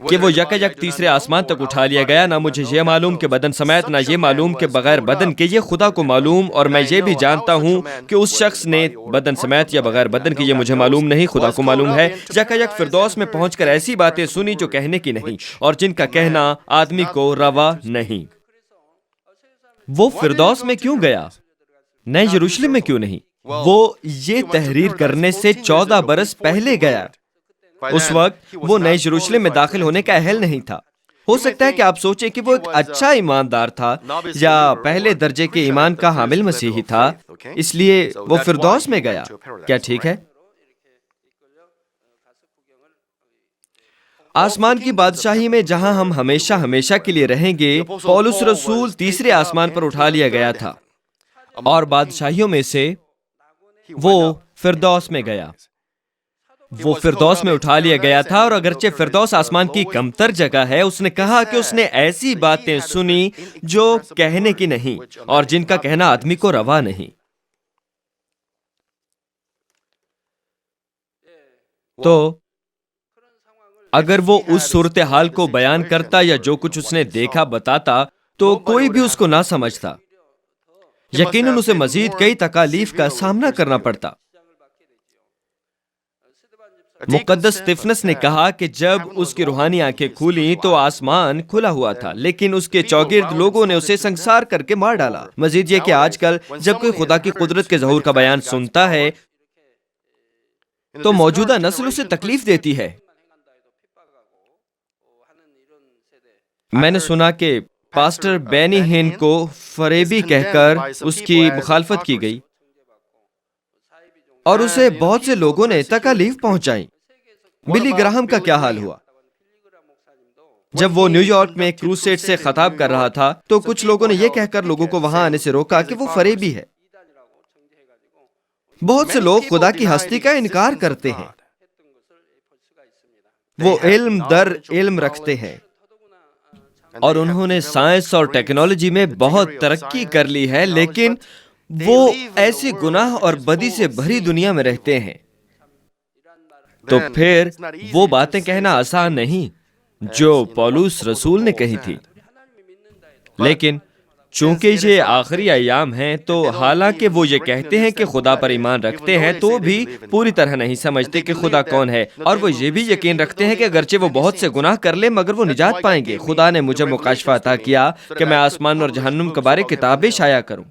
کہ وہ یکایک تیسرے آسمان تک اٹھا لیا گیا. نہ مجھے یہ معلوم کہ بدن سمیت، نہ یہ معلوم کہ بغیر بدن کے. یہ خدا کو معلوم، اور میں یہ بھی جانتا ہوں کہ اس شخص نے بدن سمیت یا بغیر بدن کے، یہ مجھے معلوم نہیں، خدا کو معلوم ہے. یکایک فردوس میں پہنچ کر ایسی باتیں سنی جو کہنے کی نہیں، اور جن کا کہنا آدمی کو روا نہیں. وہ فردوس میں کیوں گیا؟ نئے یروشلم میں کیوں نہیں؟ وہ یہ تحریر کرنے سے 14 برس پہلے گیا. اس وقت وہ نئے یروشلم میں داخل ہونے کا اہل نہیں تھا. ہو سکتا ہے کہ آپ سوچیں کہ وہ ایک اچھا ایماندار تھا یا پہلے درجے کے ایمان کا حامل مسیحی تھا، اس لیے وہ فردوس میں گیا. کیا ٹھیک ہے؟ آسمان کی بادشاہی میں جہاں ہم ہمیشہ کے لیے رہیں گے، پولس رسول تیسرے آسمان پر اٹھا لیا گیا تھا، اور بادشاہیوں میں سے وہ فردوس میں گیا. وہ فردوس میں اٹھا لیا گیا تھا، اور اگرچہ فردوس آسمان کی کمتر جگہ ہے، اس نے کہا کہ اس نے ایسی باتیں سنی جو کہنے کی نہیں، اور جن کا کہنا آدمی کو روا نہیں. تو اگر وہ اس صورتحال کو بیان کرتا یا جو کچھ اس نے دیکھا بتاتا تو کوئی بھی اس کو نہ سمجھتا. یقیناً اسے مزید کئی تکالیف کا سامنا کرنا پڑتا. مقدس اسطفنس نے کہا کہ جب اس کی روحانی آنکھیں کھولیں تو آسمان کھلا ہوا تھا، لیکن اس کے چوگرد لوگوں نے اسے سنسار کر کے مار ڈالا. مزید یہ کہ آج کل جب کوئی خدا کی قدرت کے ظہور کا بیان سنتا ہے تو موجودہ نسل اسے تکلیف دیتی ہے. میں نے سنا کہ پاسٹر بینی ہین کو فریبی کہہ کر اس کی مخالفت کی گئی، اور اسے بہت سے لوگوں نے تکالیف پہنچائیں. بلی گراہم کا کیا حال ہوا؟ جب وہ نیو یارک میں کروسیڈ سے خطاب کر رہا تھا تو کچھ لوگوں نے یہ کہہ کر لوگوں کو وہاں آنے سے روکا کہ وہ فریبی ہے. بہت سے لوگ خدا کی ہستی کا انکار کرتے ہیں. وہ علم در علم رکھتے ہیں، اور انہوں نے سائنس اور ٹیکنالوجی میں بہت ترقی کر لی ہے، لیکن وہ ایسی گناہ اور بدی سے بھری دنیا میں رہتے ہیں. تو پھر وہ باتیں کہنا آسان نہیں جو پولس رسول نے کہی تھی. لیکن چونکہ یہ آخری ایام ہیں تو حالانکہ وہ یہ کہتے ہیں کہ خدا پر ایمان رکھتے ہیں تو بھی پوری طرح نہیں سمجھتے کہ خدا کون ہے، اور وہ یہ بھی یقین رکھتے ہیں کہ اگرچہ وہ بہت سے گناہ کر لیں مگر وہ نجات پائیں گے. خدا نے مجھے مکاشفہ عطا کیا کہ میں آسمان اور جہنم کے بارے کتابیں شائع کروں.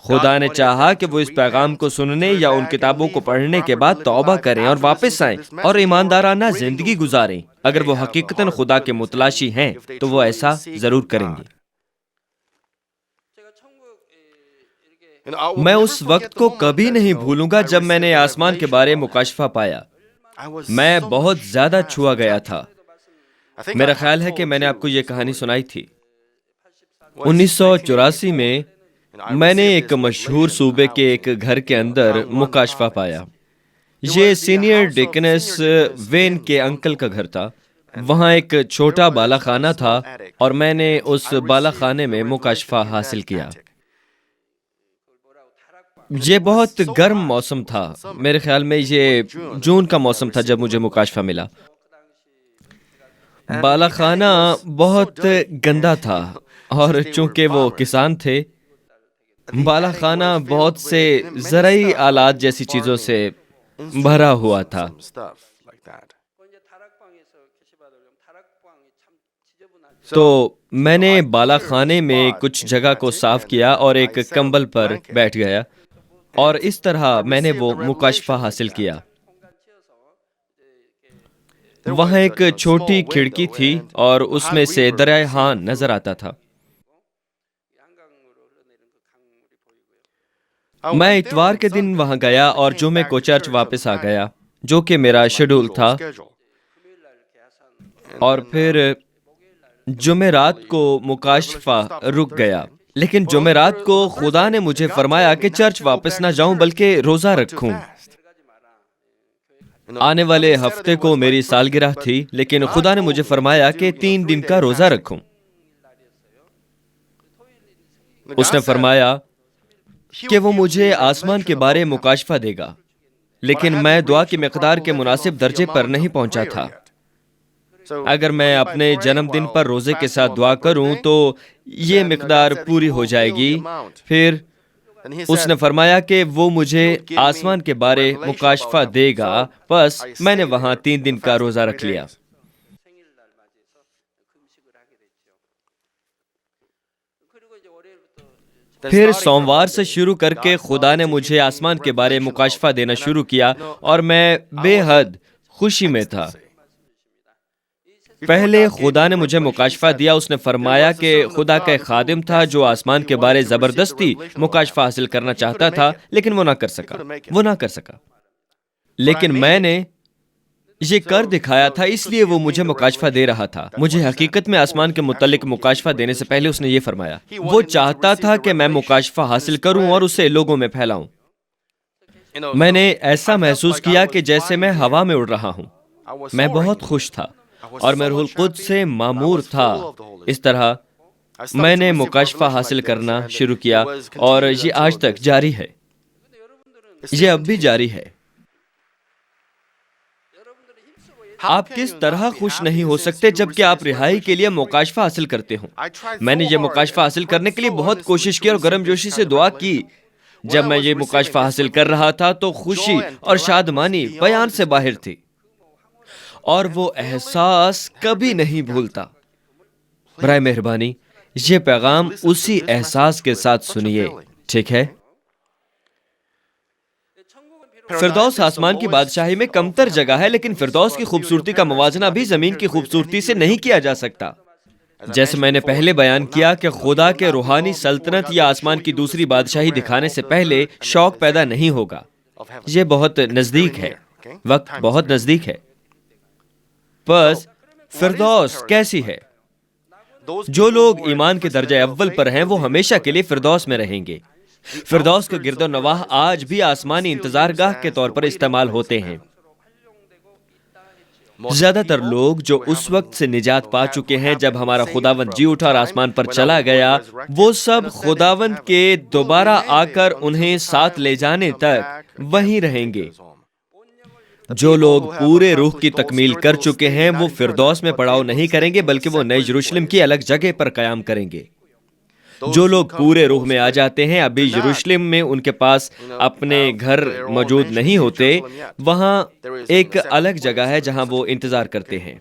خدا نے چاہا کہ وہ اس پیغام کو سننے یا ان کتابوں کو پڑھنے کے بعد توبہ کریں اور واپس آئیں اور ایماندارانہ زندگی گزاریں. اگر وہ حقیقتاً خدا کے متلاشی ہیں تو وہ ایسا ضرور کریں گے. میں اس وقت کو کبھی نہیں بھولوں گا جب میں نے آسمان کے بارے مکاشفہ پایا. میں بہت زیادہ چھوا گیا تھا. میرا خیال ہے کہ میں نے آپ کو یہ کہانی سنائی تھی. 1984 میں نے ایک مشہور صوبے کے ایک گھر کے اندر مکاشفہ پایا. یہ سینئر ڈیکنس وین کے انکل کا گھر تھا. وہاں ایک چھوٹا بالا خانہ تھا اور میں نے اس بالا خانے میں مکاشفہ حاصل کیا. یہ بہت گرم موسم تھا. میرے خیال میں یہ جون کا موسم تھا جب مجھے مکاشفہ ملا. بالا خانہ بہت گندا تھا اور چونکہ وہ کسان تھے، بالا خانہ بہت سے زرعی آلات جیسی چیزوں سے بھرا ہوا تھا. تو میں نے بالا خانے میں کچھ جگہ کو صاف کیا اور ایک کمبل پر بیٹھ گیا اور اس طرح میں نے وہ مکاشفہ حاصل کیا. وہاں ایک چھوٹی کھڑکی تھی اور اس میں سے دریائے ہان نظر آتا تھا. میں اتوار کے دن وہاں گیا اور جمعے کو چرچ واپس آ گیا جو کہ میرا شیڈول تھا، اور پھر جمعرات کو مکاشفہ رک گیا. لیکن جمعرات کو خدا نے مجھے فرمایا کہ چرچ واپس نہ جاؤں بلکہ روزہ رکھوں. آنے والے ہفتے کو میری سالگرہ تھی، لیکن خدا نے مجھے فرمایا کہ 3 دن کا روزہ رکھوں. اس نے فرمایا کہ وہ مجھے آسمان کے بارے مکاشفہ دے گا، لیکن میں دعا کی مقدار کے مناسب درجے پر نہیں پہنچا تھا. اگر میں اپنے جنم دن پر روزے کے ساتھ دعا کروں تو یہ مقدار پوری ہو جائے گی۔ پھر اس نے فرمایا کہ وہ مجھے آسمان کے بارے مکاشفہ دے گا، بس میں نے وہاں 3 دن کا روزہ رکھ لیا۔ پھر سوموار سے شروع کر کے خدا نے مجھے آسمان کے بارے مکاشفہ دینا شروع کیا اور میں بے حد خوشی میں تھا۔ پہلے خدا نے مجھے مکاشفہ دیا، اس نے فرمایا کہ خدا کا ایک خادم تھا جو آسمان کے بارے زبردستی مکاشفہ حاصل کرنا چاہتا تھا، لیکن وہ نہ کر سکا۔ لیکن میں نے یہ کر دکھایا تھا، اس لیے وہ مجھے مکاشفہ دے رہا تھا۔ مجھے حقیقت میں آسمان کے متعلق مکاشفہ دینے سے پہلے اس نے یہ فرمایا۔ وہ چاہتا تھا کہ میں مکاشفہ حاصل کروں اور اسے لوگوں میں پھیلاؤں۔ میں نے ایسا محسوس کیا کہ جیسے میں ہوا میں اڑ رہا ہوں۔ میں بہت خوش تھا اور میں روح القدس سے معمور تھا۔ اس طرح میں نے مکاشفہ حاصل کرنا شروع کیا اور یہ آج تک جاری ہے، یہ اب بھی جاری ہے۔ آپ کس طرح خوش نہیں ہو سکتے جبکہ آپ رہائی کے لیے مکاشفہ حاصل کرتے ہوں۔ میں نے یہ مکاشفہ حاصل کرنے کے لیے بہت کوشش کی اور گرم جوشی سے دعا کی۔ جب میں یہ مکاشفہ حاصل کر رہا تھا تو خوشی اور شادمانی بیان سے باہر تھی، اور وہ احساس کبھی نہیں بھولتا۔ برائے مہربانی یہ پیغام اسی احساس کے ساتھ سنیے، ٹھیک ہے؟ فردوس آسمان کی بادشاہی میں کمتر جگہ ہے، لیکن فردوس کی خوبصورتی کا موازنہ بھی زمین کی خوبصورتی سے نہیں کیا جا سکتا۔ جیسے میں نے پہلے بیان کیا کہ خدا کے روحانی سلطنت یا آسمان کی دوسری بادشاہی دکھانے سے پہلے شوق پیدا نہیں ہوگا۔ یہ بہت نزدیک ہے، وقت بہت نزدیک ہے۔ بس فردوس کیسی ہے؟ جو لوگ ایمان کے درجہ اول پر ہیں وہ ہمیشہ کے لیے فردوس میں رہیں گے۔ فردوس کے گرد و نواح آج بھی آسمانی انتظار گاہ کے طور پر استعمال ہوتے ہیں۔ زیادہ تر لوگ جو اس وقت سے نجات پا چکے ہیں جب ہمارا خداوند جی اٹھا اور آسمان پر چلا گیا، وہ سب خداوند کے دوبارہ آ کر انہیں ساتھ لے جانے تک وہیں رہیں گے۔ جو لوگ پورے روح کی تکمیل کر چکے ہیں وہ فردوس میں پڑاؤ نہیں کریں گے، بلکہ وہ نئے یروشلم کی الگ جگہ پر قیام کریں گے۔ جو لوگ پورے روح میں آ جاتے ہیں، ابھی یروشلم میں ان کے پاس اپنے گھر موجود نہیں ہوتے، وہاں ایک الگ جگہ ہے جہاں وہ انتظار کرتے ہیں۔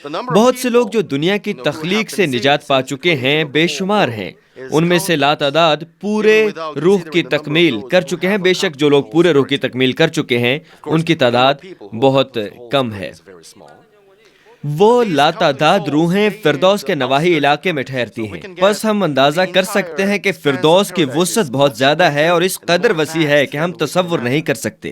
بہت سے لوگ جو دنیا کی تخلیق سے نجات پا چکے ہیں بے شمار ہیں، ان میں سے لاتعداد پورے روح کی تکمیل کر چکے ہیں۔ بے شک جو لوگ پورے روح کی تکمیل کر چکے ہیں ان کی تعداد بہت کم ہے۔ وہ لاتعداد روحیں فردوس کے نواحی علاقے میں ٹھہرتی ہیں۔ بس ہم اندازہ کر سکتے ہیں کہ فردوس کی وسعت بہت زیادہ ہے اور اس قدر وسیع ہے کہ ہم تصور نہیں کر سکتے۔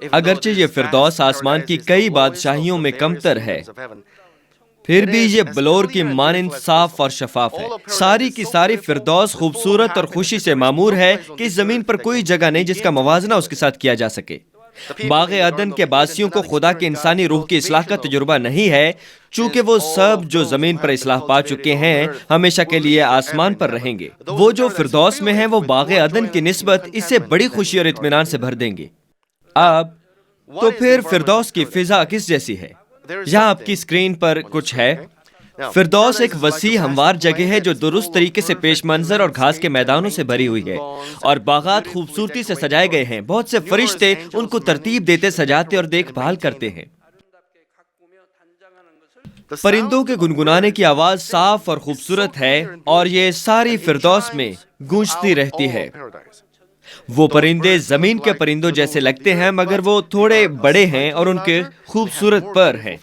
اگرچہ یہ فردوس آسمان کی کئی بادشاہیوں میں کمتر ہے، پھر بھی یہ بلور کی مانند صاف اور شفاف ہے۔ ساری کی ساری فردوس خوبصورت اور خوشی سے معمور ہے کہ اس زمین پر کوئی جگہ نہیں جس کا موازنہ اس کے ساتھ کیا جا سکے۔ باغ عدن کے باسیوں کو خدا کی انسانی روح کی اصلاح کا تجربہ نہیں ہے، چونکہ وہ سب جو زمین پر اصلاح پا چکے ہیں ہمیشہ کے لیے آسمان پر رہیں گے۔ وہ جو فردوس میں ہیں وہ باغ عدن کی نسبت اسے بڑی خوشی اور اطمینان سے بھر دیں گے۔ اب تو پھر فردوس کی فضا کس جیسی ہے؟ یہاں آپ کی اسکرین پر کچھ ہے۔ فردوس ایک وسیع ہموار جگہ ہے جو درست طریقے سے پیش منظر اور گھاس کے میدانوں سے بھری ہوئی ہے، اور باغات خوبصورتی سے سجائے گئے ہیں۔ بہت سے فرشتے ان کو ترتیب دیتے، سجاتے اور دیکھ بھال کرتے ہیں۔ پرندوں کے گنگنانے کی آواز صاف اور خوبصورت ہے اور یہ ساری فردوس میں گونجتی رہتی ہے۔ وہ پرندے زمین کے پرندوں جیسے لگتے ہیں مگر وہ تھوڑے بڑے ہیں اور ان کے خوبصورت پر ہیں۔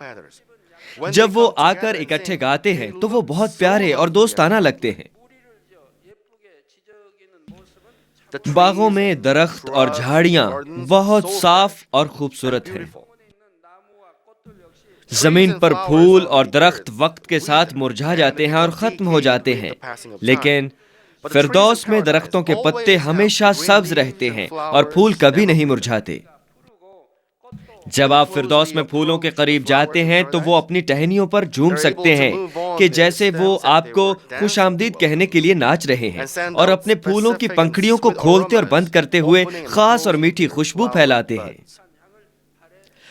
جب وہ آ کر اکٹھے گاتے ہیں تو وہ بہت پیارے اور دوستانہ لگتے ہیں۔ باغوں میں درخت اور جھاڑیاں بہت صاف اور خوبصورت ہیں۔ زمین پر پھول اور درخت وقت کے ساتھ مرجھا جاتے ہیں اور ختم ہو جاتے ہیں، لیکن فردوس میں درختوں کے پتے ہمیشہ سبز رہتے ہیں اور پھول کبھی نہیں مرجھاتے۔ جب آپ فردوس میں پھولوں کے قریب جاتے ہیں تو وہ اپنی ٹہنیوں پر جھوم سکتے ہیں کہ جیسے وہ آپ کو خوش آمدید کہنے کے لیے ناچ رہے ہیں، اور اپنے پھولوں کی پنکھڑیوں کو کھولتے اور بند کرتے ہوئے خاص اور میٹھی خوشبو پھیلاتے ہیں۔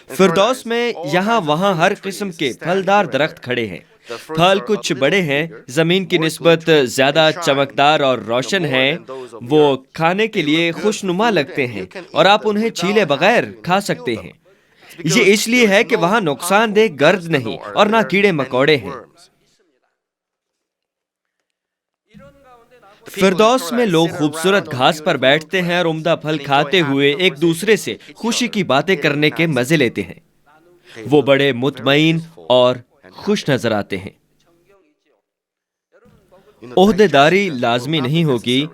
فردوس میں یہاں وہاں ہر قسم کے پھلدار درخت کھڑے ہیں۔ پھل کچھ بڑے ہیں، زمین کی نسبت زیادہ چمکدار اور روشن ہیں، وہ کھانے کے لیے خوشنما لگتے ہیں اور آپ انہیں چھیلے بغیر کھا سکتے ہیں۔ یہ اس لیے ہے کہ وہاں نقصان دہ گرد نہیں اور نہ کیڑے مکوڑے ہیں۔ فردوس میں لوگ خوبصورت گھاس پر بیٹھتے ہیں اور عمدہ پھل کھاتے ہوئے ایک دوسرے سے خوشی کی باتیں کرنے کے مزے لیتے ہیں۔ وہ بڑے مطمئن اور خوش نظر آتے ہیں۔ عہدے داری لازمی نہیں ہوگی،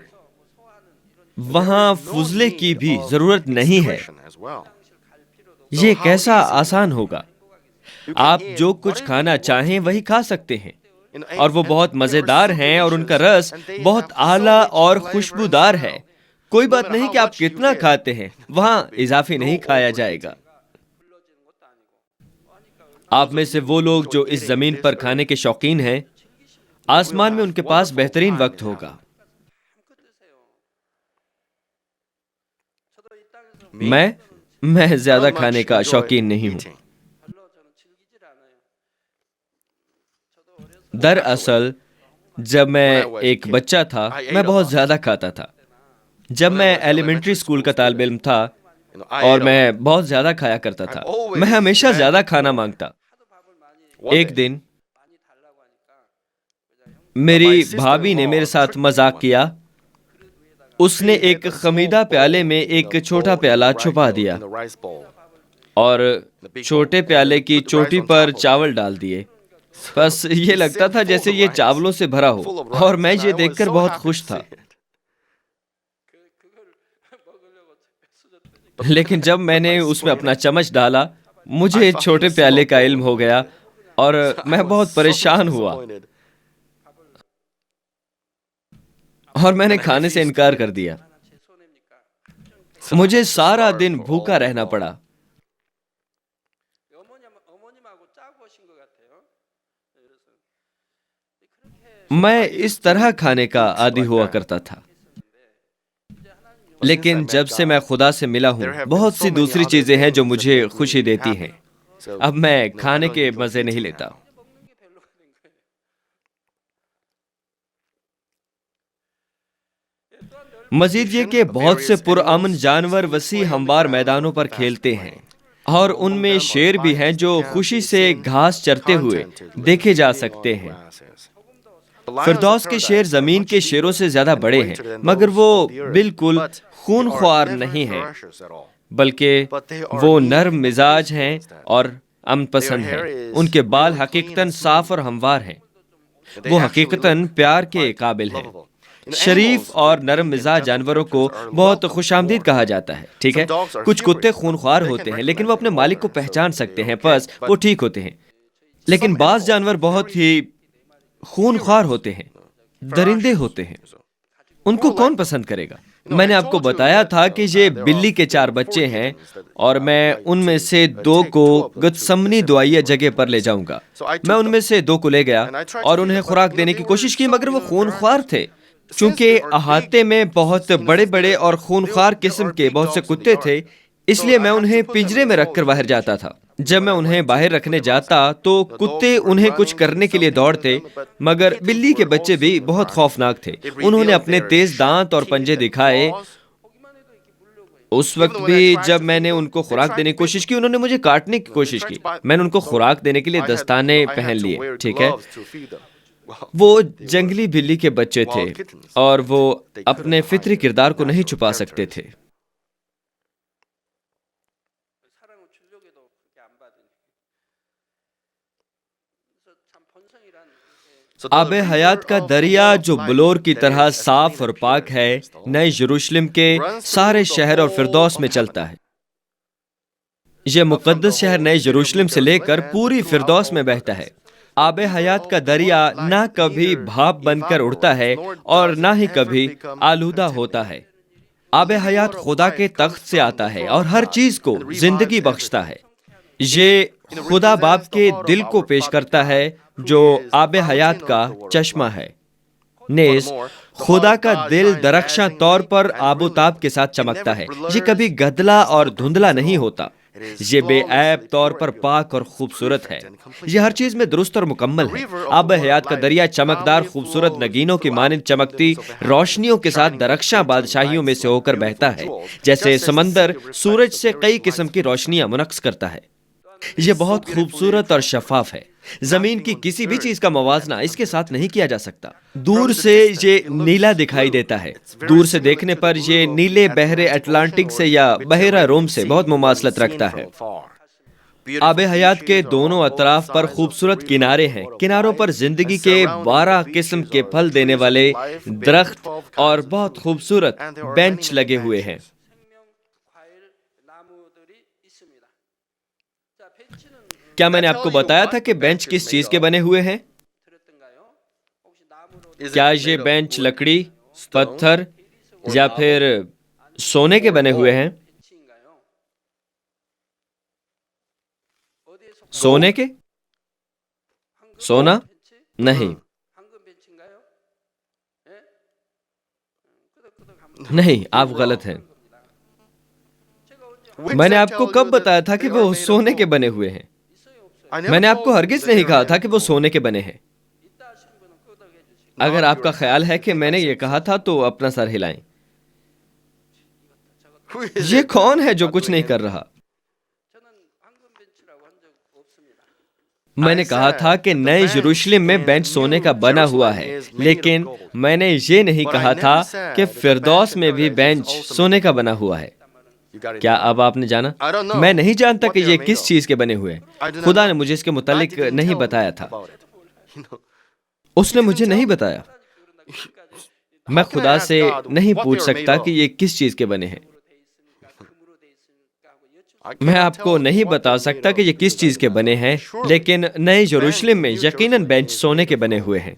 وہاں فضلے کی بھی ضرورت نہیں ہے۔ یہ کیسا آسان ہوگا، آپ جو کچھ کھانا چاہیں وہی کھا سکتے ہیں، اور وہ بہت مزیدار ہیں اور ان کا رس بہت اعلیٰ اور خوشبودار ہے۔ کوئی بات نہیں کہ آپ کتنا کھاتے ہیں، وہاں اضافی نہیں کھایا جائے گا۔ آپ میں سے وہ لوگ جو اس زمین پر کھانے کے شوقین ہیں، آسمان میں ان کے پاس بہترین وقت ہوگا۔ میں زیادہ کھانے کا شوقین نہیں ہوں۔ دراصل جب میں ایک بچہ تھا میں بہت زیادہ کھاتا تھا۔ جب میں ایلیمنٹری اسکول کا طالب علم تھا اور میں بہت زیادہ کھایا کرتا تھا، میں ہمیشہ زیادہ کھانا مانگتا۔ ایک دن میری بھابھی نے میرے ساتھ مذاق کیا۔ اس نے ایک خمیدہ پیالے میں ایک چھوٹا پیالہ چھپا دیا اور چھوٹے پیالے کی چوٹی پر چاول ڈال دیے۔ بس یہ لگتا تھا جیسے یہ چاولوں سے بھرا ہو، اور میں یہ دیکھ کر بہت خوش تھا۔ لیکن جب میں نے اس میں اپنا چمچ ڈالا، مجھے چھوٹے پیالے کا علم ہو گیا اور میں بہت پریشان ہوا اور میں نے کھانے سے انکار کر دیا۔ مجھے سارا دن بھوکا رہنا پڑا۔ میں اس طرح کھانے کا عادی ہوا کرتا تھا، لیکن جب سے میں خدا سے ملا ہوں، بہت سی دوسری چیزیں ہیں جو مجھے خوشی دیتی ہیں۔ اب میں کھانے کے مزے نہیں لیتا۔ مزید یہ کہ بہت سے پرامن جانور وسیع ہموار میدانوں پر کھیلتے ہیں، اور ان میں شیر بھی ہیں جو خوشی سے گھاس چرتے ہوئے دیکھے جا سکتے ہیں۔ فردوس کے شیر زمین کے شیروں سے زیادہ بڑے ہیں، مگر وہ بالکل خون خوار نہیں ہیں، بلکہ وہ نرم مزاج ہیں اور امن پسند ہیں۔ ان کے بال حقیقتاً صاف اور ہموار ہیں۔ وہ حقیقتاً پیار کے قابل ہیں۔ شریف اور نرم مزاج جانوروں کو بہت خوش آمدید کہا جاتا ہے، ٹھیک ہے؟ کچھ کتے خون خوار ہوتے ہیں لیکن وہ اپنے مالک کو پہچان سکتے ہیں، بس وہ ٹھیک ہوتے ہیں۔ لیکن بعض جانور بہت ہی خون خوار ہوتے ہیں، درندے ہوتے ہیں۔ ان کو کون پسند کرے گا؟ میں نے آپ کو بتایا تھا کہ یہ بلی کے 4 بچے ہیں، اور میں ان میں سے 2 کو گتسمنی دعائیہ جگہ پر لے جاؤں گا۔ میں ان میں سے 2 کو لے گیا اور انہیں خوراک دینے کی کوشش کی، مگر وہ خون خوار تھے۔ چونکہ احاطے میں بہت بڑے بڑے اور خون خوار قسم کے بہت سے کتے تھے، اس لیے میں انہیں پنجرے میں رکھ کر باہر جاتا تھا۔ جب میں انہیں باہر رکھنے جاتا تو کتے انہیں کچھ کرنے کے لیے دوڑتے، مگر بلی کے بچے بھی بہت خوفناک تھے۔ انہوں نے اپنے تیز دانت اور پنجے دکھائے۔ اس وقت بھی جب میں نے ان کو خوراک دینے کی کوشش کی، انہوں نے مجھے کاٹنے کی کوشش کی۔ میں نے ان کو خوراک دینے کے لیے دستانے پہن لیے، ٹھیک ہے؟ وہ جنگلی بلی کے بچے تھے اور وہ اپنے فطری کردار کو نہیں چھپا سکتے تھے۔ آب حیات کا دریا جو بلور کی طرح صاف اور پاک ہے، نئے یروشلم کے سارے شہر اور فردوس میں چلتا ہے۔ یہ مقدس شہر نئے یروشلم سے لے کر پوری فردوس میں بہتا ہے۔ آب حیات کا دریا نہ کبھی بھاپ بن کر اڑتا ہے اور نہ ہی کبھی آلودہ ہوتا ہے۔ آب حیات خدا کے تخت سے آتا ہے اور ہر چیز کو زندگی بخشتا ہے۔ یہ خدا باپ کے دل کو پیش کرتا ہے جو آب حیات کا چشمہ ہے۔ نیز خدا کا دل درخشاں طور پر آب و تاب کے ساتھ چمکتا ہے۔ یہ کبھی گدلا اور دھندلا نہیں ہوتا۔ یہ بے عیب طور پر پاک اور خوبصورت ہے. یہ ہر چیز میں درست اور مکمل ہے. آب حیات کا دریا چمکدار خوبصورت نگینوں کی مانند چمکتی روشنیوں کے ساتھ درخشاں بادشاہیوں میں سے ہو کر بہتا ہے. جیسے سمندر سورج سے کئی قسم کی روشنیاں منعکس کرتا ہے. یہ بہت خوبصورت اور شفاف ہے. زمین کی کسی بھی چیز کا موازنہ اس کے ساتھ نہیں کیا جا سکتا. دور سے یہ نیلا دکھائی دیتا ہے. دور سے دیکھنے پر یہ نیلے بحر اٹلانٹک سے یا بحیرہ روم سے بہت مماثلت رکھتا ہے. آب حیات کے دونوں اطراف پر خوبصورت کنارے ہیں. کناروں پر زندگی کے 12 قسم کے پھل دینے والے درخت اور بہت خوبصورت بینچ لگے ہوئے ہیں. کیا میں نے آپ کو بتایا تھا کہ بینچ کس چیز کے بنے ہوئے ہیں؟ کیا یہ بینچ لکڑی، پتھر یا پھر سونے کے بنے ہوئے ہیں؟ سونے کے؟ سونا؟ نہیں. نہیں، آپ غلط ہیں. میں نے آپ کو کب بتایا تھا کہ وہ سونے کے بنے ہوئے ہیں؟ میں نے آپ کو ہرگز نہیں کہا تھا کہ وہ سونے کے بنے ہیں. اگر آپ کا خیال ہے کہ میں نے یہ کہا تھا تو اپنا سر ہلائیں. یہ کون ہے جو کچھ نہیں کر رہا؟ میں نے کہا تھا کہ نئے یروشلم میں بینچ سونے کا بنا ہوا ہے، لیکن میں نے یہ نہیں کہا تھا کہ فردوس میں بھی بینچ سونے کا بنا ہوا ہے. کیا اب آپ نے جانا؟ میں نہیں جانتا کہ یہ کس چیز کے بنے ہوئے ہیں. خدا نے مجھے اس کے متعلق نہیں بتایا تھا. اس نے مجھے نہیں بتایا. میں خدا سے نہیں پوچھ سکتا کہ یہ کس چیز کے بنے ہیں. میں آپ کو نہیں بتا سکتا کہ یہ کس چیز کے بنے ہیں، لیکن نئے یروشلم میں یقیناً بینچ سونے کے بنے ہوئے ہیں.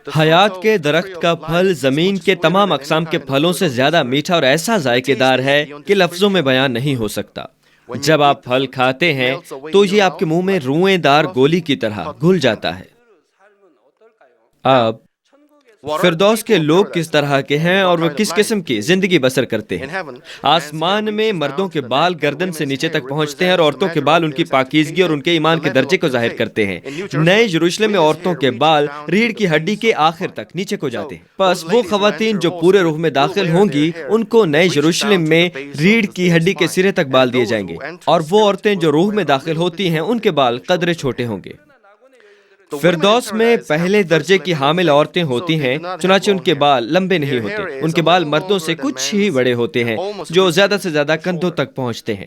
حیات کے درخت کا پھل زمین کے تمام اقسام کے پھلوں سے زیادہ میٹھا اور ایسا ذائقے دار ہے کہ لفظوں میں بیان نہیں ہو سکتا. جب آپ پھل کھاتے ہیں تو یہ آپ کے منہ میں روئیں دار گولی کی طرح گھل جاتا ہے. اب فردوس کے لوگ کس طرح کے ہیں اور وہ کس قسم کی زندگی بسر کرتے ہیں؟ آسمان میں مردوں کے بال گردن سے نیچے تک پہنچتے ہیں اور عورتوں کے بال ان کی پاکیزگی اور ان کے ایمان کے درجے کو ظاہر کرتے ہیں. نئے یروشلم میں عورتوں کے بال ریڑھ کی ہڈی کے آخر تک نیچے کو جاتے ہیں. بس وہ خواتین جو پورے روح میں داخل ہوں گی ان کو نئے یروشلم میں ریڑھ کی ہڈی کے سرے تک بال دیے جائیں گے، اور وہ عورتیں جو روح میں داخل ہوتی ہیں ان کے بال قدرے چھوٹے ہوں گے. فردوس میں پہلے درجے کی حامل عورتیں ہوتی ہیں، چنانچہ ان کے بال لمبے نہیں ہوتے. ان کے بال مردوں سے کچھ ہی بڑے ہوتے ہیں جو زیادہ سے زیادہ کندھوں تک پہنچتے ہیں.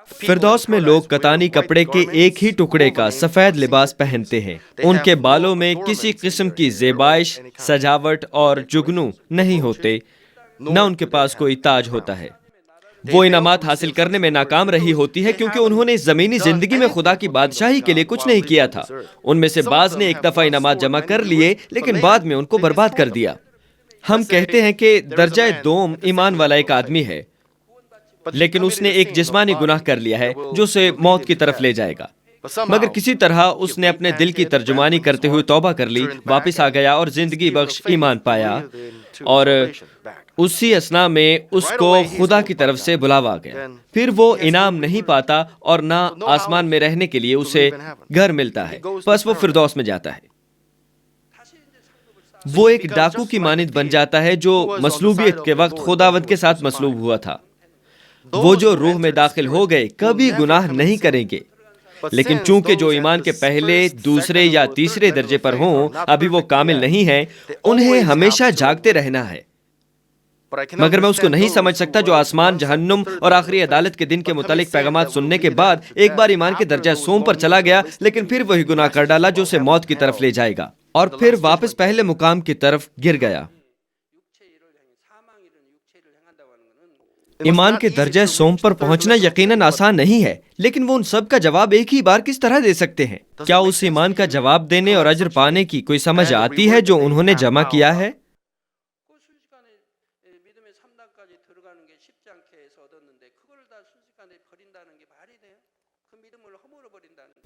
فردوس میں لوگ کتانی کپڑے کے ایک ہی ٹکڑے کا سفید لباس پہنتے ہیں. ان کے بالوں میں کسی قسم کی زیبائش، سجاوٹ اور جگنو نہیں ہوتے، نہ ان کے پاس کوئی تاج ہوتا ہے. وہ انعامات حاصل کرنے میں ناکام رہی ہوتی ہے کیونکہ انہوں نے اس زمینی زندگی میں خدا کی بادشاہی کے لیے کچھ نہیں کیا تھا. ان میں سے بعض نے ایک دفعہ انعامات جمع کر لیے لیکن بعد میں ان کو برباد کر دیا. ہم کہتے ہیں کہ درجہ دوم ایمان والا ایک آدمی ہے، لیکن اس نے ایک جسمانی گناہ کر لیا ہے جو اسے موت کی طرف لے جائے گا. مگر کسی طرح اس نے اپنے دل کی ترجمانی کرتے ہوئے توبہ کر لی، واپس آ گیا اور زندگی بخش ایمان پایا، اور اسی اثنا میں اس کو خدا کی طرف سے بلاوا گیا. پھر وہ انعام نہیں پاتا اور نہ آسمان میں رہنے کے لیے اسے گھر ملتا ہے، بس وہ فردوس میں جاتا ہے. وہ ایک ڈاکو کی مانند بن جاتا ہے جو مصلوبیت کے وقت خداوند کے ساتھ مصلوب ہوا تھا. وہ جو روح میں داخل ہو گئے کبھی گناہ نہیں کریں گے، لیکن چونکہ جو ایمان کے پہلے، دوسرے یا تیسرے درجے پر ہوں، ابھی وہ کامل نہیں ہیں، انہیں ہمیشہ جاگتے رہنا ہے. مگر میں اس کو نہیں سمجھ سکتا جو آسمان، جہنم اور آخری عدالت کے دن کے متعلق پیغامات سننے کے بعد ایک بار ایمان کے درجہ سوم پر چلا گیا لیکن پھر وہی گناہ کر ڈالا جو اسے موت کی طرف لے جائے گا، اور پھر واپس پہلے مقام کی طرف گر گیا. ایمان کے درجہ سوم پر پہنچنا یقیناً آسان نہیں ہے، لیکن وہ ان سب کا جواب ایک ہی بار کس طرح دے سکتے ہیں؟ کیا اس ایمان کا جواب دینے اور اجر پانے کی کوئی سمجھ آتی ہے جو انہوں نے جمع کیا ہے؟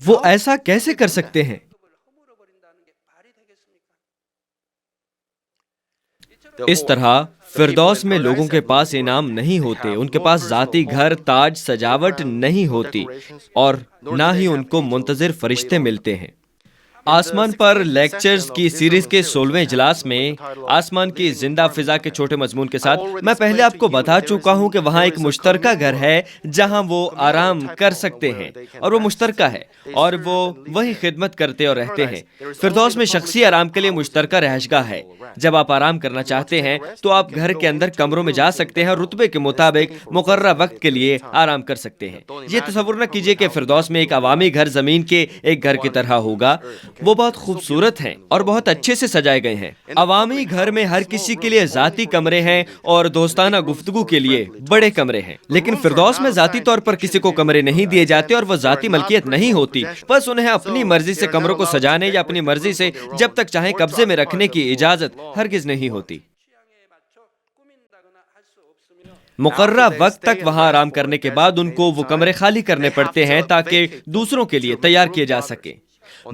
وہ ایسا کیسے کر سکتے ہیں؟ اس طرح فردوس میں لوگوں کے پاس انعام نہیں ہوتے، ان کے پاس ذاتی گھر، تاج، سجاوٹ نہیں ہوتی، اور نہ ہی ان کو منتظر فرشتے ملتے ہیں۔ آسمان پر لیکچرز کی سیریز کے 16ویں اجلاس میں آسمان کی زندہ فضا کے چھوٹے مضمون کے ساتھ میں پہلے آپ کو بتا چکا ہوں کہ وہاں ایک مشترکہ گھر ہے جہاں وہ آرام کر سکتے ہیں، اور وہ مشترکہ ہے اور وہ وہی خدمت کرتے اور رہتے ہیں۔ فردوس میں شخصی آرام کے لیے مشترکہ رہائش گاہ ہے۔ جب آپ آرام کرنا چاہتے ہیں تو آپ گھر کے اندر کمروں میں جا سکتے ہیں اور رتبے کے مطابق مقررہ وقت کے لیے آرام کر سکتے ہیں۔ یہ تصور نہ کیجیے کہ فردوس میں ایک عوامی گھر زمین کے ایک گھر کی طرح ہوگا۔ وہ بہت خوبصورت ہیں اور بہت اچھے سے سجائے گئے ہیں۔ عوامی گھر میں ہر کسی کے لیے ذاتی کمرے ہیں اور دوستانہ گفتگو کے لیے بڑے کمرے ہیں، لیکن فردوس میں ذاتی طور پر کسی کو کمرے نہیں دیے جاتے اور وہ ذاتی ملکیت نہیں ہوتی، بس انہیں اپنی مرضی سے کمروں کو سجانے یا اپنی مرضی سے جب تک چاہیں قبضے میں رکھنے کی اجازت ہرگز نہیں ہوتی۔ مقررہ وقت تک وہاں آرام کرنے کے بعد ان کو وہ کمرے خالی کرنے پڑتے ہیں تاکہ دوسروں کے لیے تیار کیے جا سکیں۔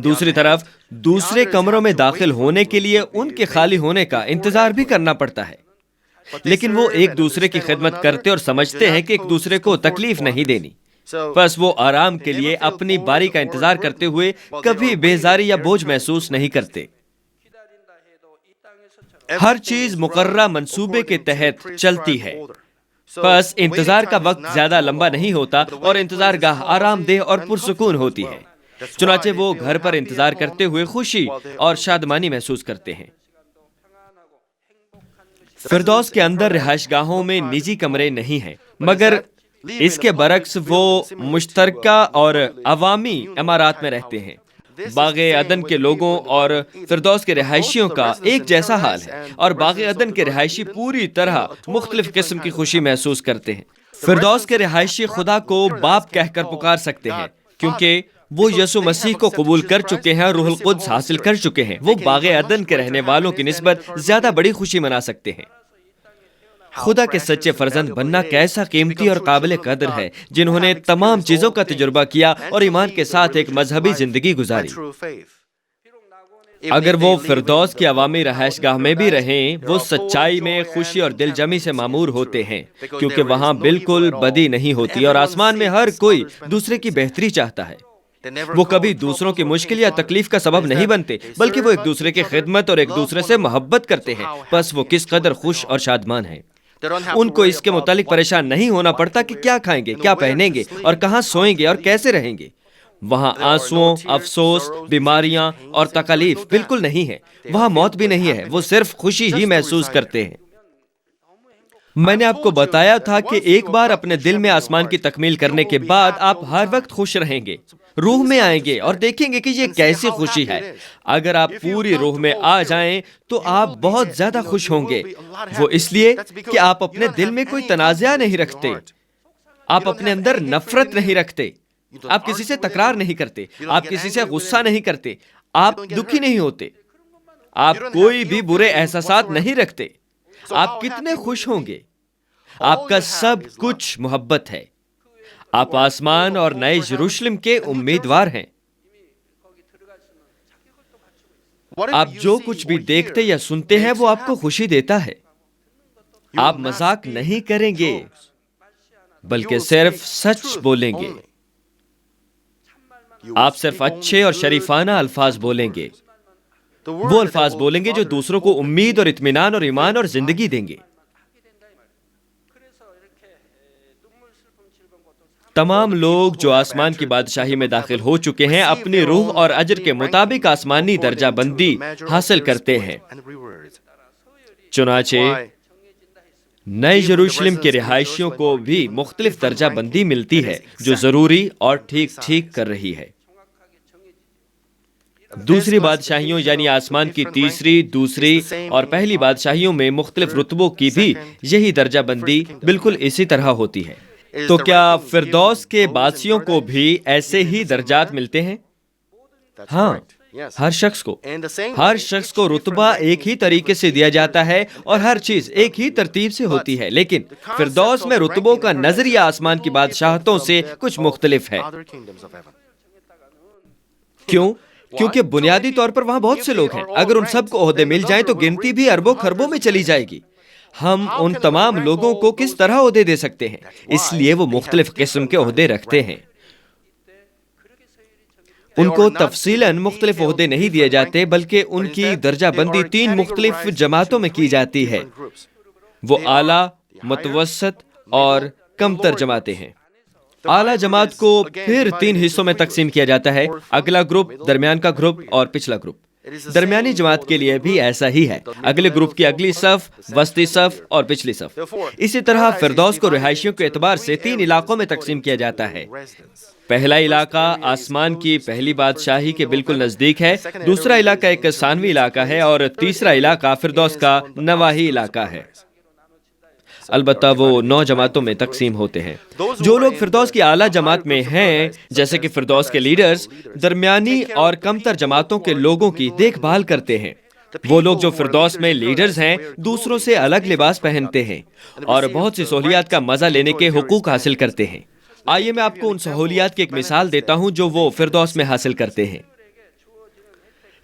دوسری طرف دوسرے کمروں میں داخل ہونے کے لیے ان کے خالی ہونے کا انتظار بھی کرنا پڑتا ہے، لیکن وہ ایک دوسرے کی خدمت کرتے اور سمجھتے ہیں کہ ایک دوسرے کو تکلیف نہیں دینی، بس وہ آرام کے لیے اپنی باری کا انتظار کرتے ہوئے کبھی بیزاری یا بوجھ محسوس نہیں کرتے۔ ہر چیز مقررہ منصوبے کے تحت چلتی ہے، بس انتظار کا وقت زیادہ لمبا نہیں ہوتا اور انتظار گاہ آرام دہ اور پرسکون ہوتی ہے۔ چنانچہ وہ گھر پر انتظار کرتے ہوئے خوشی اور شادمانی محسوس کرتے ہیں۔ فردوس کے اندر رہائش گاہوں میں نجی کمرے نہیں ہیں، مگر اس کے برعکس وہ مشترکہ اور عوامی عمارات میں رہتے ہیں۔ باغ عدن کے لوگوں اور فردوس کے رہائشیوں کا ایک جیسا حال ہے، اور باغ عدن کے رہائشی پوری طرح مختلف قسم کی خوشی محسوس کرتے ہیں۔ فردوس کے رہائشی خدا کو باپ کہہ کر پکار سکتے ہیں، کیونکہ وہ یسوع مسیح کو قبول کر چکے ہیں اور روح القدس حاصل کر چکے ہیں۔ وہ باغ عدن کے رہنے والوں کی نسبت زیادہ بڑی خوشی منا سکتے ہیں۔ خدا کے سچے فرزند بننا کیسا قیمتی اور قابل قدر ہے، جنہوں نے تمام چیزوں کا تجربہ کیا اور ایمان کے ساتھ ایک مذہبی زندگی گزاری۔ اگر وہ فردوس کی عوامی رہائش گاہ میں بھی رہیں، وہ سچائی میں خوشی اور دل جمی سے معمور ہوتے ہیں، کیونکہ وہاں بالکل بدی نہیں ہوتی اور آسمان میں ہر کوئی دوسرے کی بہتری چاہتا ہے۔ وہ کبھی دوسروں کی مشکل یا تکلیف کا سبب نہیں بنتے، بلکہ وہ ایک دوسرے کی خدمت اور ایک دوسرے سے محبت کرتے ہیں۔ بس وہ کس قدر خوش اور شادمان ہیں۔ ان کو اس کے متعلق پریشان نہیں ہونا پڑتا کہ کیا کھائیں گے، کیا پہنیں گے اور کہاں سوئیں گے اور کیسے رہیں گے۔ وہاں آنسوؤں، افسوس، بیماریاں اور تکالیف بالکل نہیں ہے۔ وہاں موت بھی نہیں ہے، وہ صرف خوشی ہی محسوس کرتے ہیں۔ میں نے آپ کو بتایا تھا کہ ایک بار اپنے دل میں آسمان کی تکمیل کرنے کے بعد آپ ہر وقت خوش رہیں گے، روح میں آئیں گے اور دیکھیں گے کہ یہ کیسی خوشی ہے۔ اگر آپ پوری روح میں آ جائیں تو آپ بہت زیادہ خوش ہوں گے۔ وہ اس لیے کہ آپ اپنے دل میں کوئی تنازعہ نہیں رکھتے، آپ اپنے اندر نفرت نہیں رکھتے، آپ کسی سے تکرار نہیں کرتے، آپ کسی سے غصہ نہیں کرتے، آپ دکھی نہیں ہوتے، آپ کوئی بھی برے احساسات نہیں رکھتے۔ آپ کتنے خوش ہوں گے۔ آپ کا سب کچھ محبت ہے۔ آپ آسمان اور نئے یروشلم کے امیدوار ہیں۔ آپ جو کچھ بھی دیکھتے یا سنتے ہیں وہ آپ کو خوشی دیتا ہے۔ آپ مذاق نہیں کریں گے، بلکہ صرف سچ بولیں گے۔ آپ صرف اچھے اور شریفانہ الفاظ بولیں گے، وہ الفاظ بولیں گے جو دوسروں کو امید اور اطمینان اور ایمان اور زندگی دیں گے۔ تمام لوگ جو آسمان کی بادشاہی میں داخل ہو چکے ہیں اپنی روح اور اجر کے مطابق آسمانی درجہ بندی حاصل کرتے ہیں۔ چنانچہ نئے یروشلم کے رہائشیوں کو بھی مختلف درجہ بندی ملتی ہے جو ضروری اور ٹھیک ٹھیک کر رہی ہے۔ دوسری بادشاہیوں یعنی آسمان کی تیسری، دوسری اور پہلی بادشاہیوں میں مختلف رتبوں کی بھی یہی درجہ بندی بالکل اسی طرح ہوتی ہے۔ تو کیا فردوس کے باسیوں کو بھی ایسے ہی درجات ملتے ہیں؟ ہاں، ہر شخص کو رتبہ ایک ہی طریقے سے دیا جاتا ہے اور ہر چیز ایک ہی ترتیب سے ہوتی ہے، لیکن فردوس میں رتبوں کا نظریہ آسمان کی بادشاہتوں سے کچھ مختلف ہے۔ کیوں؟ کیونکہ بنیادی طور پر وہاں بہت سے لوگ ہیں. اگر ان سب کو عہدے مل جائیں تو گنتی بھی اربوں خربوں میں چلی جائے گی. ہم ان تمام لوگوں کو کس طرح عہدے دے سکتے ہیں؟ اس لیے وہ مختلف قسم کے عہدے رکھتے ہیں. ان کو تفصیلاً مختلف عہدے نہیں دیے جاتے، بلکہ ان کی درجہ بندی 3 مختلف جماعتوں میں کی جاتی ہے. وہ اعلیٰ، متوسط اور کمتر جماعتیں ہیں. اعلیٰ جماعت کو پھر 3 حصوں میں تقسیم کیا جاتا ہے: اگلا گروپ، درمیان کا گروپ اور پچھلا گروپ. درمیانی جماعت کے لیے بھی ایسا ہی ہے. اگلے گروپ کی اگلی صف، وسطی صف اور پچھلی صف. اسی طرح فردوس کو رہائشیوں کے اعتبار سے 3 علاقوں میں تقسیم کیا جاتا ہے. پہلا علاقہ آسمان کی پہلی بادشاہی کے بالکل نزدیک ہے، دوسرا علاقہ ایک ثانوی علاقہ ہے اور تیسرا علاقہ فردوس کا نواحی علاقہ ہے. البتہ وہ 9 جماعتوں میں تقسیم ہوتے ہیں. جو لوگ فردوس کی اعلیٰ جماعت میں ہیں، جیسے کہ فردوس کے لیڈرز، درمیانی اور کمتر جماعتوں کے لوگوں کی دیکھ بھال کرتے ہیں. وہ لوگ جو فردوس میں لیڈرز ہیں دوسروں سے الگ لباس پہنتے ہیں اور بہت سی سہولیات کا مزہ لینے کے حقوق حاصل کرتے ہیں. آئیے میں آپ کو ان سہولیات کی ایک مثال دیتا ہوں جو وہ فردوس میں حاصل کرتے ہیں.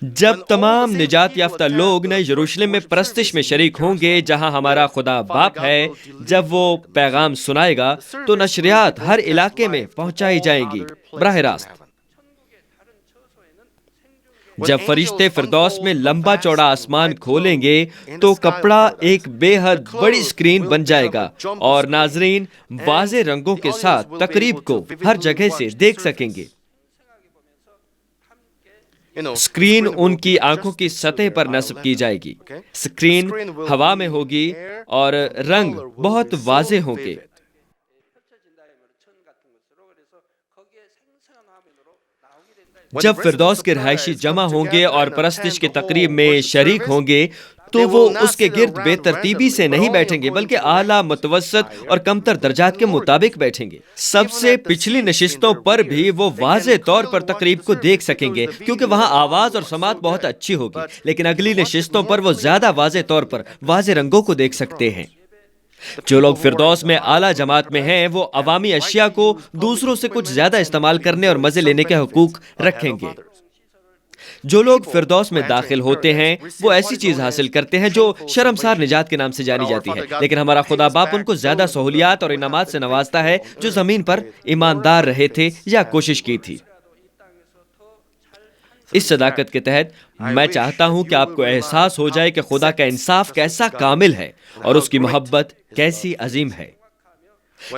جب تمام نجات یافتہ لوگ نئے یروشلم میں پرستش میں شریک ہوں گے جہاں ہمارا خدا باپ ہے، جب وہ پیغام سنائے گا تو نشریات ہر علاقے میں پہنچائی جائیں گی براہ راست. جب فرشتے فردوس میں لمبا چوڑا آسمان کھولیں گے تو کپڑا ایک بے حد بڑی اسکرین بن جائے گا اور ناظرین واضح رنگوں کے ساتھ تقریب کو ہر جگہ سے دیکھ سکیں گے. اسکرین ان کی آنکھوں کی سطح پر نصب کی جائے گی. اسکرین ہوا میں ہوگی اور رنگ بہت واضح ہوں گے. جب فردوس کے رہائشی جمع ہوں گے اور پرستش کی تقریب میں شریک ہوں گے تو وہ اس کے گرد بے ترتیبی سے نہیں بیٹھیں گے بلکہ اعلیٰ، متوسط اور کمتر درجات کے مطابق بیٹھیں گے. سب سے پچھلی نشستوں پر بھی وہ واضح طور پر تقریب کو دیکھ سکیں گے کیونکہ وہاں آواز اور سماعت بہت اچھی ہوگی، لیکن اگلی نشستوں پر وہ زیادہ واضح طور پر واضح رنگوں کو دیکھ سکتے ہیں. جو لوگ فردوس میں اعلیٰ جماعت میں ہیں وہ عوامی اشیاء کو دوسروں سے کچھ زیادہ استعمال کرنے اور مزے لینے کے حقوق رکھیں گے. جو لوگ فردوس میں داخل ہوتے ہیں وہ ایسی چیز حاصل کرتے ہیں جو شرمسار نجات کے نام سے جانی جاتی ہے، لیکن ہمارا خدا باپ ان کو زیادہ سہولیات اور انعامات سے نوازتا ہے جو زمین پر ایماندار رہے تھے یا کوشش کی تھی. اس صداقت کے تحت میں چاہتا ہوں کہ آپ کو احساس ہو جائے کہ خدا کا انصاف کیسا کامل ہے اور اس کی محبت کیسی عظیم ہے.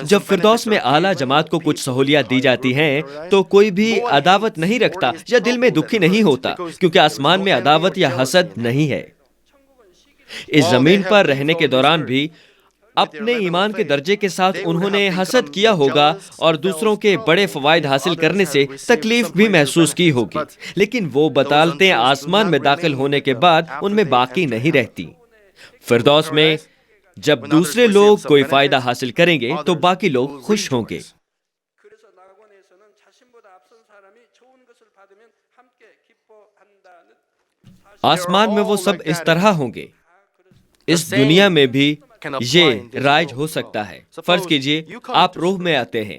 جب فردوس میں اعلیٰ جماعت کو کچھ سہولیات دی جاتی ہیں تو کوئی بھی عداوت نہیں رکھتا یا دل میں دکھی نہیں ہوتا کیونکہ آسمان میں عداوت یا حسد نہیں ہے. اس زمین پر رہنے کے دوران بھی اپنے ایمان کے درجے کے ساتھ انہوں نے حسد کیا ہوگا اور دوسروں کے بڑے فوائد حاصل کرنے سے تکلیف بھی محسوس کی ہوگی، لیکن وہ بطالتیں آسمان میں داخل ہونے کے بعد ان میں باقی نہیں رہتی. فردوس میں جب دوسرے لوگ کوئی فائدہ حاصل کریں گے تو باقی لوگ خوش ہوں گے. آسمان میں وہ سب اس طرح ہوں گے. اس دنیا میں بھی یہ رائج ہو سکتا ہے. فرض کیجئے آپ روح میں آتے ہیں،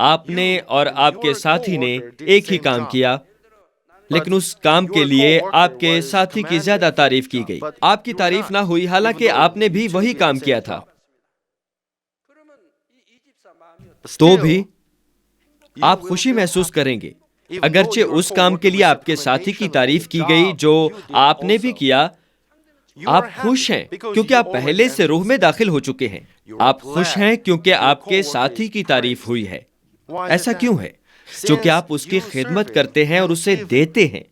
آپ نے اور آپ کے ساتھی نے ایک ہی کام کیا، لیکن اس کام کے لیے آپ کے ساتھی کی زیادہ تعریف کی گئی. آپ کی تعریف نہ ہوئی حالانکہ آپ نے بھی وہی کام کیا تھا. تو بھی آپ خوشی محسوس کریں گے اگرچہ اس کام کے لیے آپ کے ساتھی کی تعریف کی گئی جو آپ نے بھی کیا. آپ خوش ہیں کیونکہ آپ پہلے سے روح میں داخل ہو چکے ہیں. آپ خوش ہیں کیونکہ آپ کے ساتھی کی تعریف ہوئی ہے. ایسا کیوں ہے؟ چونکہ آپ اس کی خدمت کرتے ہیں اور اسے دیتے ہیں.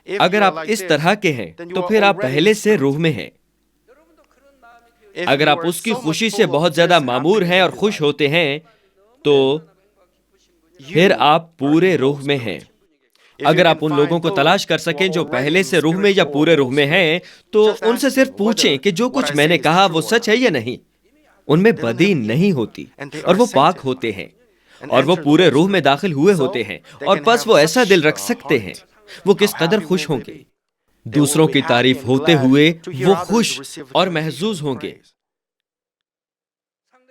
اگر آپ اس طرح کے ہیں تو پھر آپ پہلے سے روح میں ہیں. اگر آپ اس کی خوشی سے بہت زیادہ معمور ہیں اور خوش ہوتے ہیں تو پھر آپ پورے روح میں ہیں. اگر آپ ان لوگوں کو تلاش کر سکیں جو پہلے سے روح میں یا پورے روح میں ہیں تو ان سے صرف پوچھیں کہ جو کچھ میں نے کہا وہ سچ ہے یا نہیں. ان میں بدی نہیں ہوتی اور وہ پاک ہوتے ہیں اور وہ پورے روح میں داخل ہوئے ہوتے ہیں اور بس وہ ایسا دل رکھ سکتے ہیں. وہ کس قدر خوش ہوں گے. دوسروں کی تعریف ہوتے ہوئے وہ خوش اور محظوظ ہوں گے.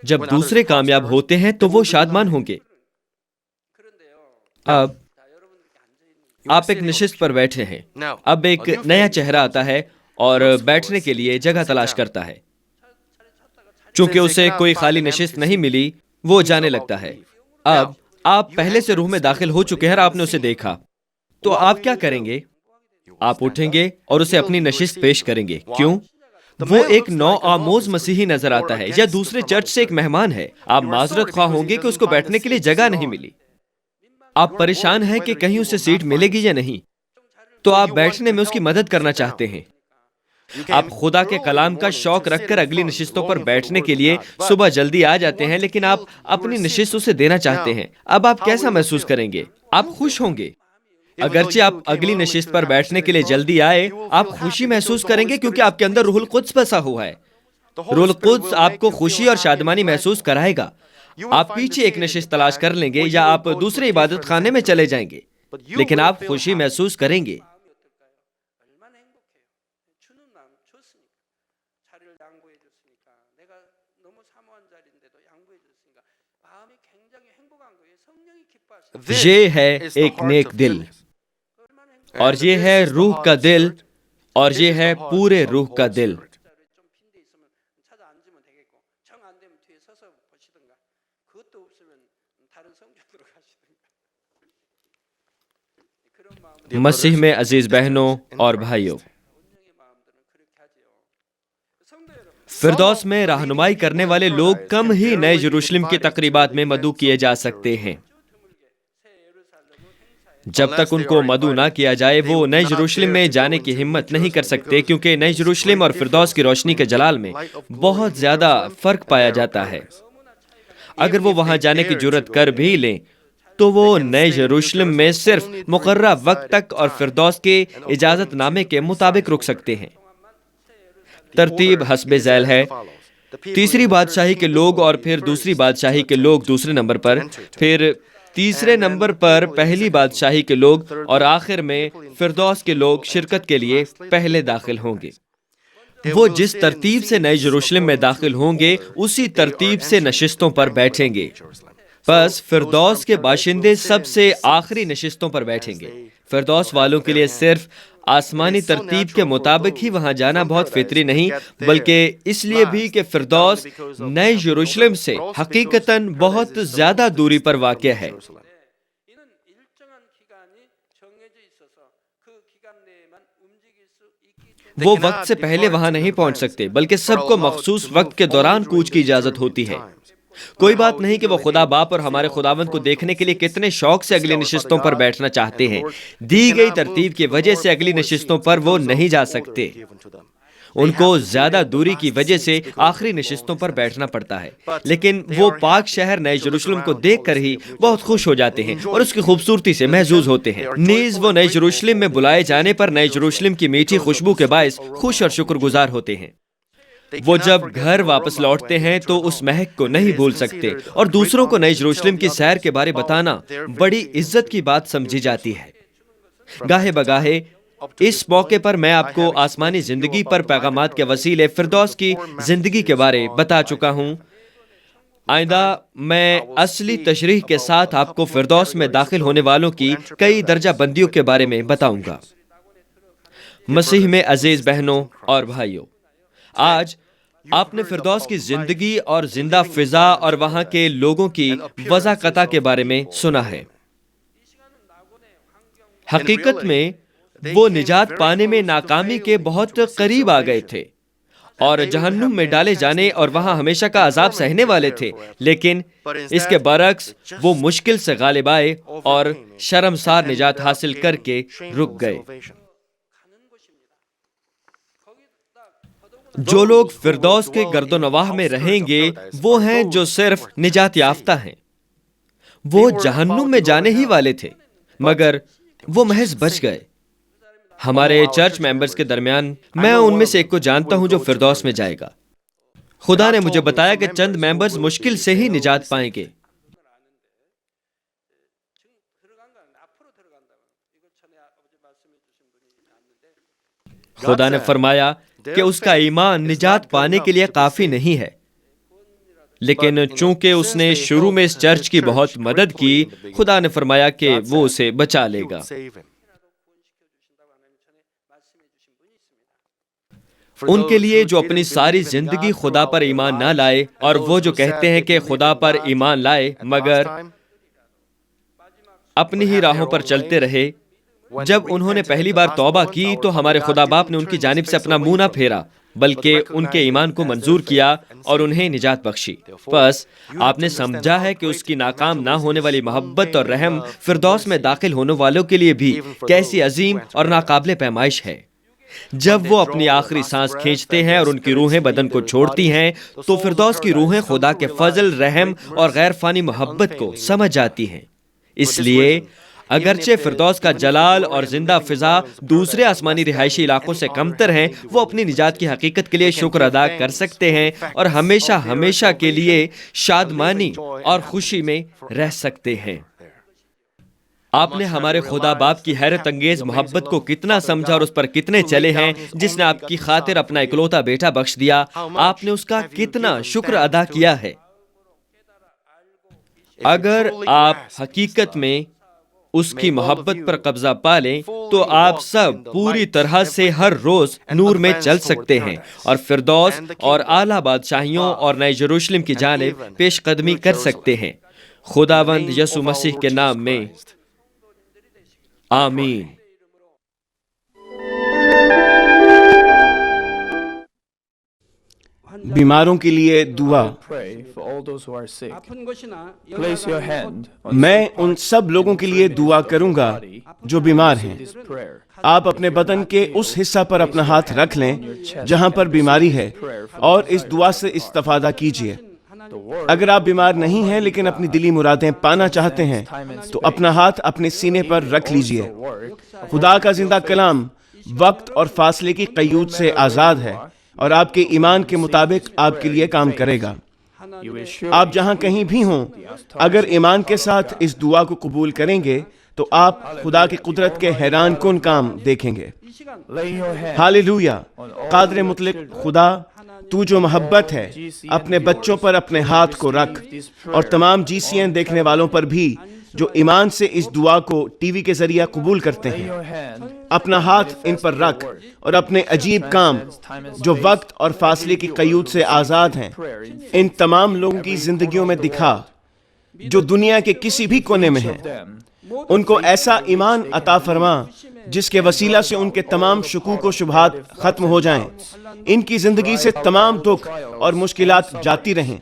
جب دوسرے کامیاب ہوتے ہیں تو وہ شادمان ہوں گے. اب آپ ایک نشست پر بیٹھے ہیں. اب ایک نیا چہرہ آتا ہے اور بیٹھنے کے لیے جگہ تلاش کرتا ہے. چونکہ اسے کوئی خالی نشست نہیں ملی، وہ جانے لگتا ہے. اب آپ پہلے سے روح میں داخل ہو چکے ہیں اور آپ نے اسے دیکھا، تو آپ کیا کریں گے؟ آپ اٹھیں گے اور اسے اپنی نشست پیش کریں گے. کیوں؟ وہ ایک نو آموز مسیحی نظر آتا ہے یا دوسرے چرچ سے ایک مہمان ہے. آپ معذرت خواہ ہوں گے کہ اس کو بیٹھنے کے لیے جگہ نہیں ملی. آپ پریشان ہیں کہ کہیں اسے سیٹ ملے گی یا نہیں، تو آپ بیٹھنے میں اس کی مدد کرنا چاہتے ہیں. آپ خدا کے کلام کا شوق رکھ کر اگلی نشستوں پر بیٹھنے کے لیے صبح جلدی آ جاتے ہیں، لیکن آپ اپنی نشست اسے دینا چاہتے ہیں. اب آپ کیسا محسوس کریں گے؟ آپ خوش ہوں گے. اگرچہ آپ اگلی نشست پر بیٹھنے کے لیے جلدی آئے، آپ خوشی محسوس کریں گے کیونکہ آپ کے اندر روح القدس بسا ہوا ہے. روح القدس آپ کو خوشی اور شادمانی محسوس کرائے گا. آپ پیچھے ایک نشست تلاش کر لیں گے یا آپ دوسرے عبادت خانے میں چلے جائیں گے، لیکن آپ خوشی محسوس کریں گے. یہ ہے ایک نیک دل، اور یہ ہے روح کا دل، اور یہ ہے پورے روح کا دل. مسیح میں عزیز بہنوں اور بھائیوں، فردوس میں رہنمائی کرنے والے لوگ کم ہی نئے یروشلم کی تقریبات میں مدعو کیے جا سکتے ہیں. جب تک ان کو مدعو نہ کیا جائے وہ نئے یروشلم میں جانے کی ہمت نہیں کر سکتے، کیونکہ نئے یروشلم اور فردوس کی روشنی کے جلال میں بہت زیادہ فرق پایا جاتا ہے. اگر وہ وہاں جانے کی جرت کر بھی لیں تو وہ نئے یروشلم میں صرف مقررہ وقت تک اور فردوس کے اجازت نامے کے مطابق رک سکتے ہیں. ترتیب حسب ذیل ہے: تیسری بادشاہی کے لوگ اور پھر دوسری بادشاہی کے لوگ دوسرے نمبر پر، پھر تیسرے نمبر پر پہلی بادشاہی کے لوگ، اور آخر میں فردوس کے لوگ شرکت کے لیے پہلے داخل ہوں گے. وہ جس ترتیب سے نئے یروشلم میں داخل ہوں گے اسی ترتیب سے نشستوں پر بیٹھیں گے. بس فردوس کے باشندے سب سے آخری نشستوں پر بیٹھیں گے. فردوس والوں کے لیے صرف آسمانی ترتیب کے مطابق ہی وہاں جانا بہت فطری نہیں، بلکہ اس لیے بھی کہ فردوس نئے یروشلم سے حقیقتاً بہت زیادہ دوری پر واقع ہے. وہ وقت سے پہلے وہاں نہیں پہنچ سکتے، بلکہ سب کو مخصوص وقت کے دوران کوچ کی اجازت ہوتی ہے. کوئی بات نہیں کہ وہ خدا باپ اور ہمارے خداوند کو دیکھنے کے لیے کتنے شوق سے اگلی نشستوں پر بیٹھنا چاہتے ہیں. دی گئی ترتیب کی وجہ سے اگلی نشستوں پر وہ نہیں جا سکتے. ان کو زیادہ دوری کی وجہ سے آخری نشستوں پر بیٹھنا پڑتا ہے، لیکن وہ پاک شہر نئے یروشلم کو دیکھ کر ہی بہت خوش ہو جاتے ہیں اور اس کی خوبصورتی سے محظوظ ہوتے ہیں. نیز وہ نئے یروشلم میں بلائے جانے پر نئے یروشلم کی میٹھی خوشبو کے باعث خوش اور شکر گزار ہوتے ہیں. وہ جب گھر واپس لوٹتے ہیں تو اس مہک کو نہیں بھول سکتے، اور دوسروں کو نئے یروشلم کی سیر کے بارے بتانا بڑی عزت کی بات سمجھی جاتی ہے. گاہے بگاہے اس موقع پر میں آپ کو آسمانی زندگی پر پیغامات کے وسیلے فردوس کی زندگی کے بارے بتا چکا ہوں. آئندہ میں اصلی تشریح کے ساتھ آپ کو فردوس میں داخل ہونے والوں کی کئی درجہ بندیوں کے بارے میں بتاؤں گا. مسیح میں عزیز بہنوں اور بھائیوں، آج آپ نے فردوس کی زندگی اور زندہ فضا اور وہاں کے لوگوں کی وضاحت کے بارے میں سنا ہے. حقیقت میں وہ نجات پانے میں ناکامی کے بہت قریب آ گئے تھے اور جہنم میں ڈالے جانے اور وہاں ہمیشہ کا عذاب سہنے والے تھے، لیکن اس کے برعکس وہ مشکل سے غالب آئے اور شرمسار نجات حاصل کر کے رک گئے. جو لوگ فردوس کے گرد و نواح میں رہیں گے وہ ہیں جو صرف نجات یافتہ ہیں. وہ جہنم میں جانے ہی والے تھے مگر وہ محض بچ گئے. ہمارے چرچ ممبرز کے درمیان میں ان میں سے ایک کو جانتا ہوں جو فردوس میں جائے گا. خدا نے مجھے بتایا کہ چند ممبرز مشکل سے ہی نجات پائیں گے. خدا نے فرمایا کہ اس کا ایمان نجات پانے کے لیے کافی نہیں ہے، لیکن چونکہ اس نے شروع میں اس چرچ کی بہت مدد کی، خدا نے فرمایا کہ وہ اسے بچا لے گا. ان کے لیے جو اپنی ساری زندگی خدا پر ایمان نہ لائے، اور وہ جو کہتے ہیں کہ خدا پر ایمان لائے مگر اپنی ہی راہوں پر چلتے رہے، جب انہوں نے پہلی بار توبہ کی تو ہمارے خدا باپ نے ان کی جانب سے اپنا منہ نہ پھیرا بلکہ ان کے ایمان کو منظور کیا اور انہیں نجات بخشی۔ بس آپ نے سمجھا ہے کہ اس کی ناکام نہ ہونے والی محبت اور رحم فردوس میں داخل ہونے والوں کے لیے بھی کیسی عظیم اور ناقابل پیمائش ہے۔ جب وہ اپنی آخری سانس کھینچتے ہیں اور ان کی روحیں بدن کو چھوڑتی ہیں تو فردوس کی روحیں خدا کے فضل، رحم اور غیر فانی محبت کو سمجھ جاتی ہیں۔ اس لیے اگرچہ فردوس کا جلال اور زندہ فضا دوسرے آسمانی رہائشی علاقوں سے کمتر ہیں، وہ اپنی نجات کی حقیقت کے لیے شکر ادا کر سکتے ہیں اور ہمیشہ ہمیشہ کے لیے شادمانی اور خوشی میں رہ سکتے ہیں۔ آپ نے ہمارے خدا باپ کی حیرت انگیز محبت کو کتنا سمجھا اور اس پر کتنے چلے ہیں، جس نے آپ کی خاطر اپنا اکلوتا بیٹا بخش دیا۔ آپ نے اس کا کتنا شکر ادا کیا ہے۔ اگر آپ حقیقت میں اس کی محبت پر قبضہ پا لیں تو آپ سب پوری طرح سے ہر روز نور میں چل سکتے ہیں اور فردوس اور اعلیٰ بادشاہیوں اور نئے یروشلم کی جانب پیش قدمی کر سکتے ہیں۔ خداوند یسوع مسیح کے نام میں آمین۔ بیماروں کے لیے دعا۔ میں ان سب لوگوں کے لیے دعا کروں گا جو بیمار ہیں۔ آپ اپنے بدن کے اس حصہ پر اپنا ہاتھ رکھ لیں جہاں پر بیماری ہے اور اس دعا سے استفادہ کیجیے۔ اگر آپ بیمار نہیں ہیں لیکن اپنی دلی مرادیں پانا چاہتے ہیں تو اپنا ہاتھ اپنے سینے پر رکھ لیجیے۔ خدا کا زندہ کلام وقت اور فاصلے کی قیود سے آزاد ہے اور آپ کے ایمان کے مطابق آپ کے لیے کام کرے گا۔ آپ جہاں کہیں بھی ہوں، اگر ایمان کے ساتھ اس دعا کو قبول کریں گے تو آپ خدا کی قدرت کے حیران کن کام دیکھیں گے۔ ہاللویا! قادر مطلق خدا، تو جو محبت ہے، اپنے بچوں پر اپنے ہاتھ کو رکھ اور تمام GCN دیکھنے والوں پر بھی جو ایمان سے اس دعا کو ٹی وی کے ذریعہ قبول کرتے ہیں۔ اپنا ہاتھ ان پر رکھ اور اپنے عجیب کام جو وقت اور فاصلے کی قیود سے آزاد ہیں ان تمام لوگوں کی زندگیوں میں دکھا جو دنیا کے کسی بھی کونے میں ہیں۔ ان کو ایسا ایمان عطا فرما جس کے وسیلہ سے ان کے تمام شکوک و شبہات ختم ہو جائیں، ان کی زندگی سے تمام دکھ اور مشکلات جاتی رہیں۔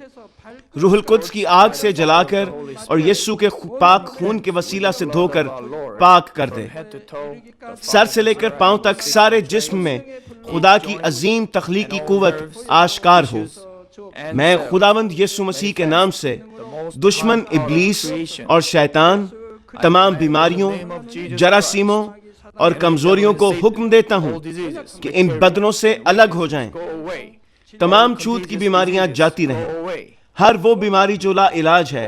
روح القدس کی آگ سے جلا کر اور یسوع کے پاک خون کے وسیلہ سے دھو کر پاک کر دے۔ سر سے لے کر پاؤں تک سارے جسم میں خدا کی عظیم تخلیقی قوت آشکار ہو۔ میں خداوند یسوع مسیح کے نام سے دشمن ابلیس اور شیطان، تمام بیماریوں، جراثیموں اور کمزوریوں کو حکم دیتا ہوں کہ ان بدنوں سے الگ ہو جائیں۔ تمام چھوت کی بیماریاں جاتی رہیں۔ ہر وہ بیماری جو لا علاج ہے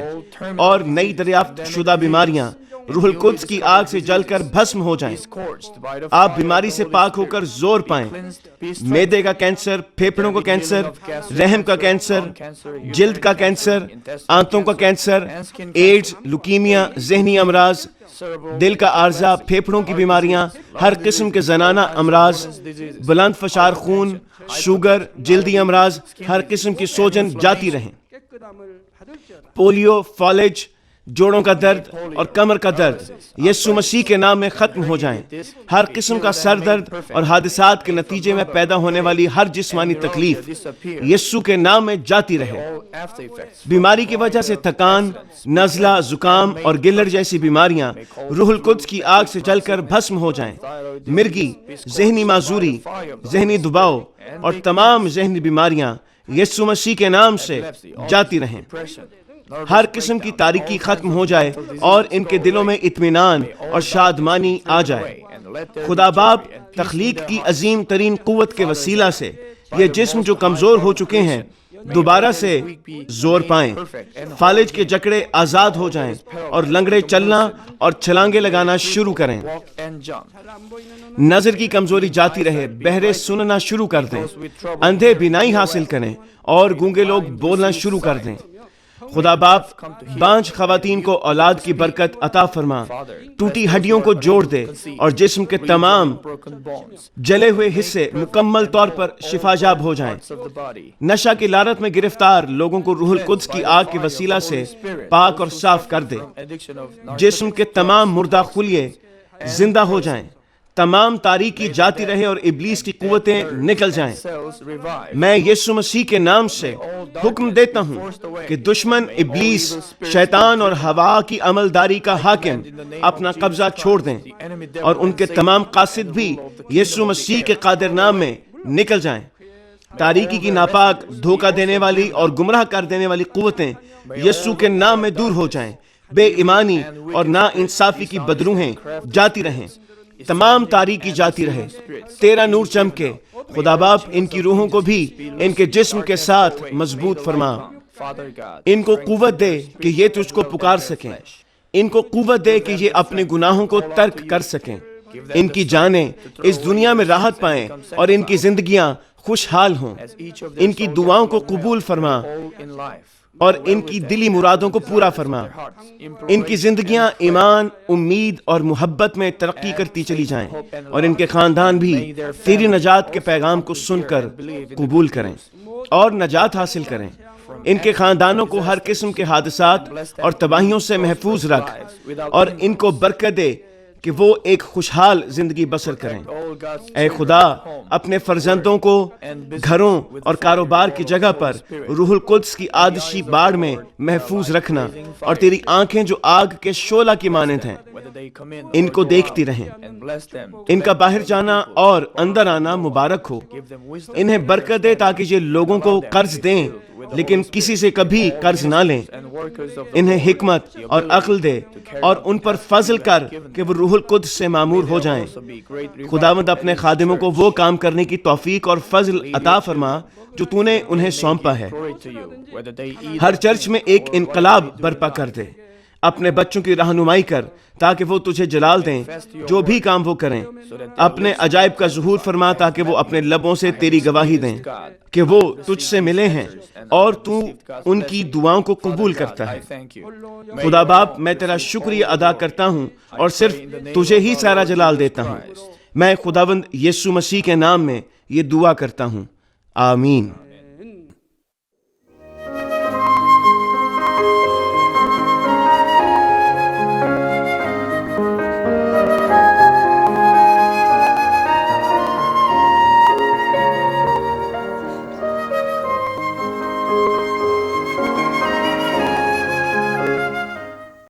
اور نئی دریافت شدہ بیماریاں روح القدس کی آگ سے جل کر بھسم ہو جائیں۔ آپ بیماری سے پاک ہو کر زور پائیں۔ معدے کا کینسر، پھیپھڑوں کا کینسر، رحم کا کینسر، جلد کا کینسر، آنتوں کا کینسر، ایڈز، لیوکیمیا، ذہنی امراض، دل کا عارضہ، پھیپھڑوں کی بیماریاں، ہر قسم کے زنانہ امراض، بلند فشار خون، شوگر، جلدی امراض، ہر قسم کی سوجن جاتی رہیں۔ پولیو، فالج، جوڑوں کا درد اور کمر کا درد یسوع مسیح کے نام میں ختم ہو جائیں۔ ہر قسم کا سر درد اور حادثات کے نتیجے میں پیدا ہونے والی ہر جسمانی تکلیف یسوع کے نام میں جاتی رہے۔ بیماری کی وجہ سے تھکان، نزلہ، زکام اور گلر جیسی بیماریاں روح القدس کی آگ سے جل کر بھسم ہو جائیں۔ مرگی، ذہنی معذوری، ذہنی دباؤ اور تمام ذہنی بیماریاں یسوع مسیح کے نام سے جاتی رہیں۔ ہر قسم کی تاریکی ختم ہو جائے اور ان کے دلوں میں اطمینان اور شادمانی آ جائے۔ خدا باپ تخلیق کی عظیم ترین قوت کے وسیلہ سے یہ جسم جو کمزور ہو چکے ہیں دوبارہ سے زور پائیں، فالج کے جکڑے آزاد ہو جائیں اور لنگڑے چلنا اور چھلانگے لگانا شروع کریں۔ نظر کی کمزوری جاتی رہے، بہرے سننا شروع کر دیں، اندھے بینائی حاصل کریں اور گونگے لوگ بولنا شروع کر دیں۔ خدا باپ بانجھ خواتین کو اولاد کی برکت عطا فرما، ٹوٹی ہڈیوں کو جوڑ دے اور جسم کے تمام جلے ہوئے حصے مکمل طور پر شفاجاب ہو جائیں۔ نشہ کی لعنت میں گرفتار لوگوں کو روح القدس کی آگ کے وسیلہ سے پاک اور صاف کر دے، جسم کے تمام مردہ خلیے زندہ ہو جائیں، تمام تاریکی جاتی رہے اور ابلیس کی قوتیں نکل جائیں۔ میں یسوع مسیح کے نام سے حکم دیتا ہوں کہ دشمن ابلیس، شیطان اور ہوا کی عملداری کا حاکم اپنا قبضہ چھوڑ دیں اور ان کے تمام قاصد بھی یسوع مسیح کے قادر نام میں نکل جائیں۔ تاریکی کی ناپاک، دھوکہ دینے والی اور گمراہ کر دینے والی قوتیں یسوع کے نام میں دور ہو جائیں۔ بے ایمانی اور نا انصافی کی بدروہیں جاتی رہیں، تمام تاریکی جاتی رہے، تیرا نور چمکے۔ خدا باپ ان کی روحوں کو بھی ان کے جسم کے ساتھ مضبوط فرما، ان کو قوت دے کہ یہ تجھ کو پکار سکیں، ان کو قوت دے کہ یہ اپنے گناہوں کو ترک کر سکیں، ان کی جانیں اس دنیا میں راحت پائیں اور ان کی زندگیاں خوشحال ہوں۔ ان کی دعاؤں کو قبول فرما اور ان کی دلی مرادوں کو پورا فرما۔ ان کی زندگیاں ایمان، امید اور محبت میں ترقی کرتی چلی جائیں اور ان کے خاندان بھی تیری نجات کے پیغام کو سن کر قبول کریں اور نجات حاصل کریں۔ ان کے خاندانوں کو ہر قسم کے حادثات اور تباہیوں سے محفوظ رکھ اور ان کو برکت دے کہ وہ ایک خوشحال زندگی بسر کریں۔ اے خدا، اپنے فرزندوں کو گھروں اور کاروبار کی جگہ پر روح القدس کی آتشی باڑ میں محفوظ رکھنا اور تیری آنکھیں جو آگ کے شعلہ کی مانند ہیں ان کو دیکھتی رہیں۔ ان کا باہر جانا اور اندر آنا مبارک ہو۔ انہیں برکت دے تاکہ یہ لوگوں کو قرض دیں لیکن کسی سے کبھی قرض نہ لیں۔ انہیں حکمت اور عقل دے اور ان پر فضل کر کہ وہ روح القدس سے معمور ہو جائیں۔ خداوند اپنے خادموں کو وہ کام کرنے کی توفیق اور فضل عطا فرما جو تو نے انہیں سونپا ہے۔ ہر چرچ میں ایک انقلاب برپا کر دے۔ اپنے بچوں کی رہنمائی کر تاکہ وہ تجھے جلال دیں جو بھی کام وہ کریں۔ اپنے عجائب کا ظہور فرما تاکہ وہ اپنے لبوں سے تیری گواہی دیں کہ وہ تجھ سے ملے ہیں اور تو ان کی دعاؤں کو قبول کرتا ہے۔ خدا باپ، میں تیرا شکریہ ادا کرتا ہوں اور صرف تجھے ہی سارا جلال دیتا ہوں۔ میں خداوند یسوع مسیح کے نام میں یہ دعا کرتا ہوں، آمین۔